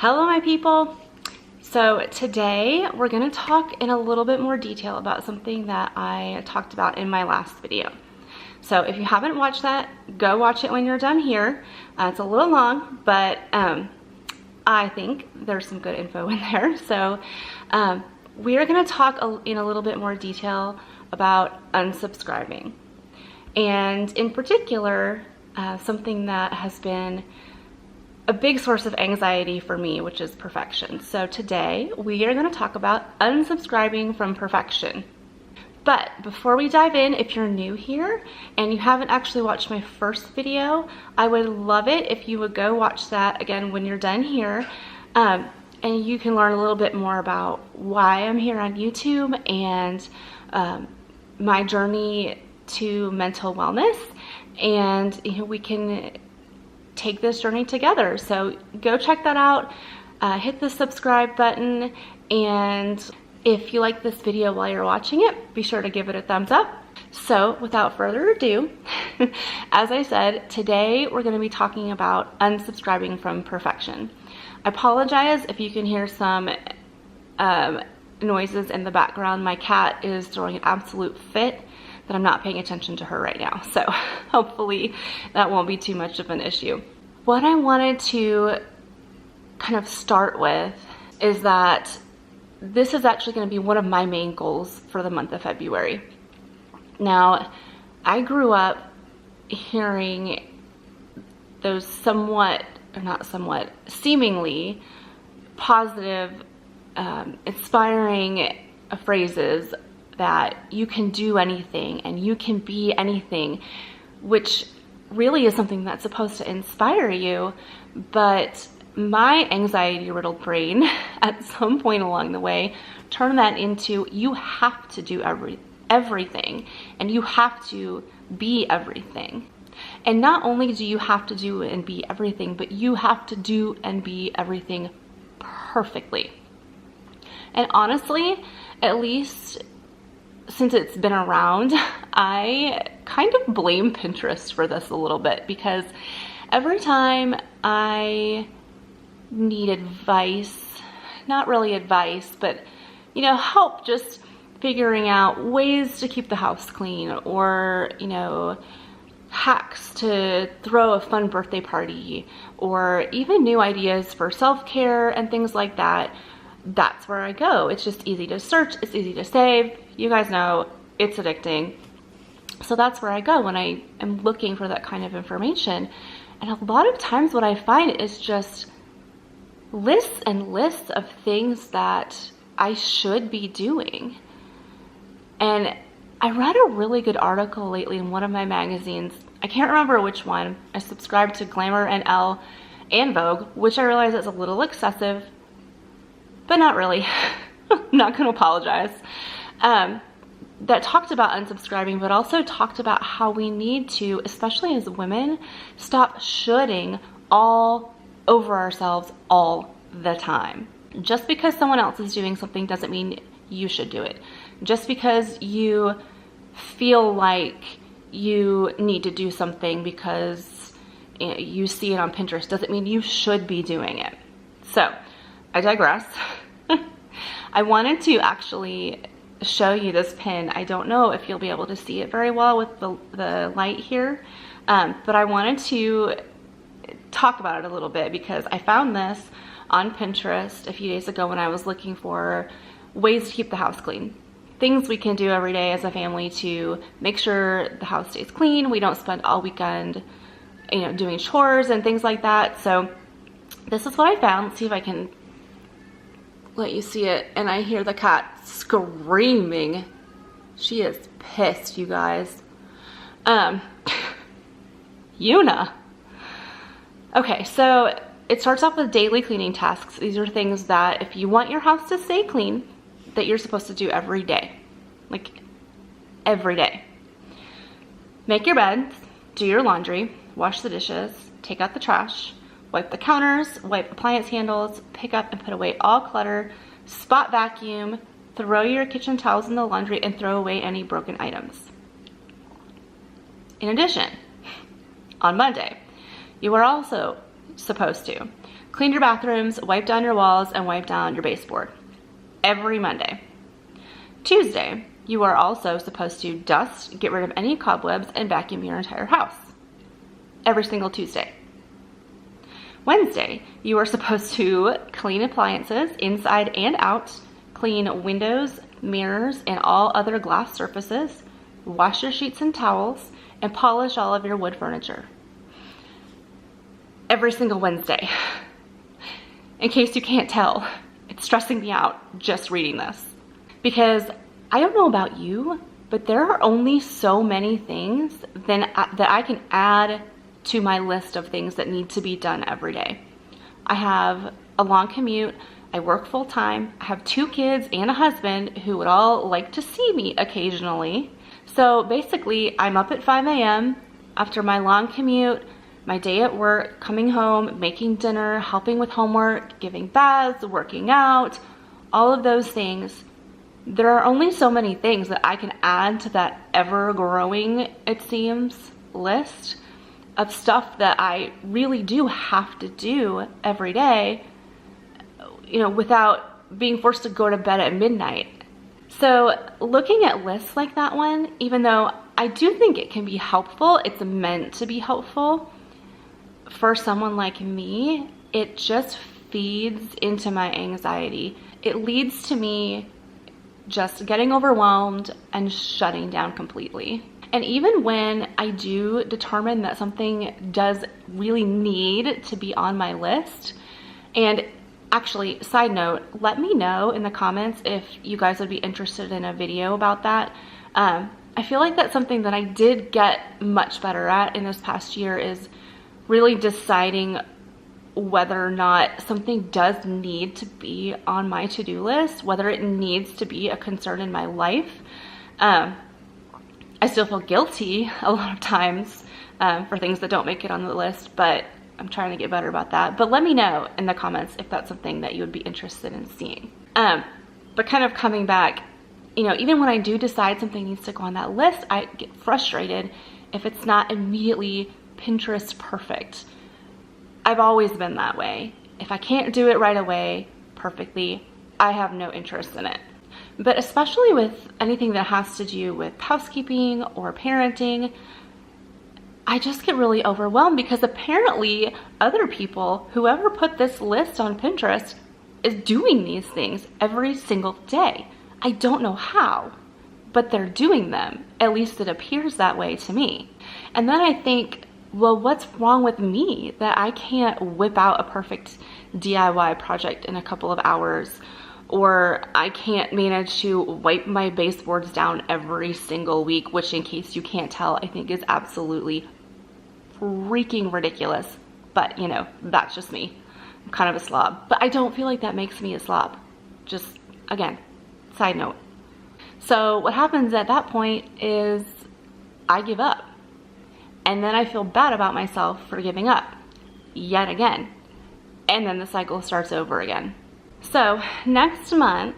Hello, my people. So today we're going to talk in a little bit more detail about something that I talked about in my last video. So if you haven't watched that, go watch it when you're done here. It's a little long, but I think there's some good info in there. So we are going to talk in a little bit more detail about unsubscribing. And in particular, something that has been a big source of anxiety for me, which is perfection. So today we are going to talk about unsubscribing from perfection. But before we dive in, if you're new here and you haven't actually watched my first video, I would love it if you would go watch that again when you're done here. And you can learn a little bit more about why I'm here on YouTube and my journey to mental wellness. And we can take this journey together. So go check that out. Hit the subscribe button, and if you like this video while you're watching it, be sure to give it a thumbs up. So without further ado, as I said, today we're going to be talking about unsubscribing from perfection. I apologize if you can hear some noises in the background. My cat is throwing an absolute fit that I'm not paying attention to her right now. So hopefully that won't be too much of an issue. What I wanted to kind of start with is that this is actually going to be one of my main goals for the month of February. Now, I grew up hearing those seemingly positive, inspiring phrases that you can do anything and you can be anything, which really is something that's supposed to inspire you. But my anxiety-riddled brain at some point along the way turned that into, you have to do everything and you have to be everything. And not only do you have to do and be everything, but you have to do and be everything perfectly. And honestly, at least since it's been around, I kind of blame Pinterest for this a little bit, because every time I need advice, not really advice, but help just figuring out ways to keep the house clean, or hacks to throw a fun birthday party, or even new ideas for self-care and things like that, that's where I go. It's just easy to search, it's easy to save. You guys know it's addicting. So that's where I go when I am looking for that kind of information. And a lot of times what I find is just lists and lists of things that I should be doing. And I read a really good article lately in one of my magazines. I can't remember which one. I subscribe to Glamour and Elle and Vogue, which I realize is a little excessive, but not really. I'm not going to apologize. That talked about unsubscribing, but also talked about how we need to, especially as women, stop shoulding all over ourselves all the time. Just because someone else is doing something doesn't mean you should do it. Just because you feel like you need to do something because you see it on Pinterest doesn't mean you should be doing it. So I digress. I wanted to actually show you this pin. I don't know if you'll be able to see it very well with the light here, but I wanted to talk about it a little bit because I found this on Pinterest a few days ago when I was looking for ways to keep the house clean. Things we can do every day as a family to make sure the house stays clean. We don't spend all weekend, doing chores and things like that. So this is what I found. Let's see if I can let you see it. And I hear the cat screaming. She is pissed, you guys. Yuna. Okay, so it starts off with daily cleaning tasks. These are things that if you want your house to stay clean, that you're supposed to do every day. Like every day. Make your beds, do your laundry, wash the dishes, take out the trash, wipe the counters, wipe appliance handles, pick up and put away all clutter, spot vacuum, throw your kitchen towels in the laundry, and throw away any broken items. In addition, on Monday, you are also supposed to clean your bathrooms, wipe down your walls, and wipe down your baseboard every Monday. Tuesday, you are also supposed to dust, get rid of any cobwebs, and vacuum your entire house every single Tuesday. Wednesday, you are supposed to clean appliances inside and out, clean windows, mirrors, and all other glass surfaces, wash your sheets and towels, and polish all of your wood furniture. Every single Wednesday. In case you can't tell, it's stressing me out just reading this. Because I don't know about you, but there are only so many things that I can add to my list of things that need to be done every day. I have a long commute, I work full time, I have 2 kids and a husband who would all like to see me occasionally. So basically, I'm up at 5 a.m. after my long commute, my day at work, coming home, making dinner, helping with homework, giving baths, working out, all of those things. There are only so many things that I can add to that ever-growing, it seems, list of stuff that I really do have to do every day, without being forced to go to bed at midnight. So looking at lists like that one, even though I do think it can be helpful, it's meant to be helpful, for someone like me, it just feeds into my anxiety. It leads to me just getting overwhelmed and shutting down completely. And even when I do determine that something does really need to be on my list, and actually, side note, let me know in the comments if you guys would be interested in a video about that. I feel like that's something that I did get much better at in this past year, is really deciding whether or not something does need to be on my to-do list, whether it needs to be a concern in my life. I still feel guilty a lot of times for things that don't make it on the list, but I'm trying to get better about that. But let me know in the comments if that's something that you would be interested in seeing. But kind of coming back, even when I do decide something needs to go on that list, I get frustrated if it's not immediately Pinterest perfect. I've always been that way. If I can't do it right away perfectly, I have no interest in it. But especially with anything that has to do with housekeeping or parenting, I just get really overwhelmed because apparently other people, whoever put this list on Pinterest, is doing these things every single day. I don't know how, but they're doing them. At least it appears that way to me. And then I think, well, what's wrong with me that I can't whip out a perfect DIY project in a couple of hours? Or I can't manage to wipe my baseboards down every single week, which, in case you can't tell, I think is absolutely freaking ridiculous. But, that's just me. I'm kind of a slob. But I don't feel like that makes me a slob. Just, again, side note. So what happens at that point is I give up. And then I feel bad about myself for giving up yet again. And then the cycle starts over again. So next month,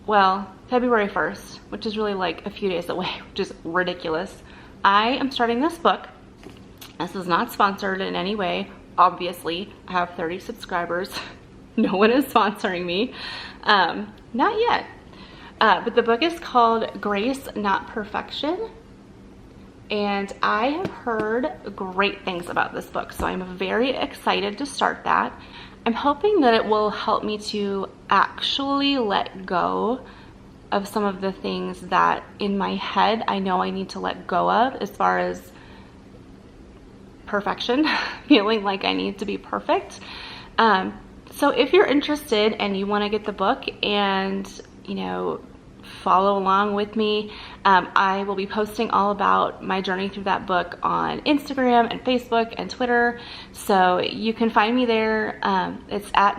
well, February 1st, which is really like a few days away, which is ridiculous, I am starting this book. This is not sponsored in any way. Obviously, I have 30 subscribers. No one is sponsoring me. Not yet. But the book is called Grace, Not Perfection. And I have heard great things about this book, so I'm very excited to start that. I'm hoping that it will help me to actually let go of some of the things that in my head I know I need to let go of, as far as perfection, feeling like I need to be perfect. So if you're interested and you want to get the book and, follow along with me, I will be posting all about my journey through that book on Instagram and Facebook and Twitter, so you can find me there. It's at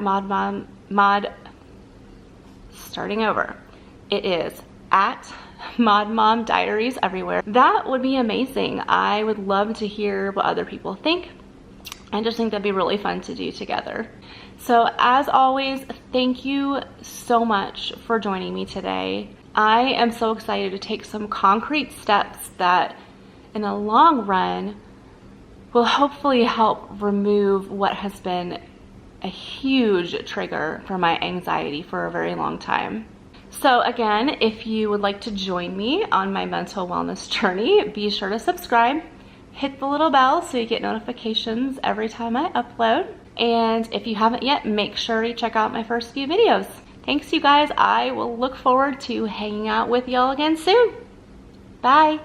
starting over. It is at Mod Mom Diaries everywhere. That would be amazing. I would love to hear what other people think. I just think that'd be really fun to do together. So as always, thank you so much for joining me today. I am so excited to take some concrete steps that in the long run will hopefully help remove what has been a huge trigger for my anxiety for a very long time. So again, if you would like to join me on my mental wellness journey, be sure to subscribe, hit the little bell so you get notifications every time I upload. And if you haven't yet, make sure to check out my first few videos. Thanks, you guys. I will look forward to hanging out with y'all again soon. Bye.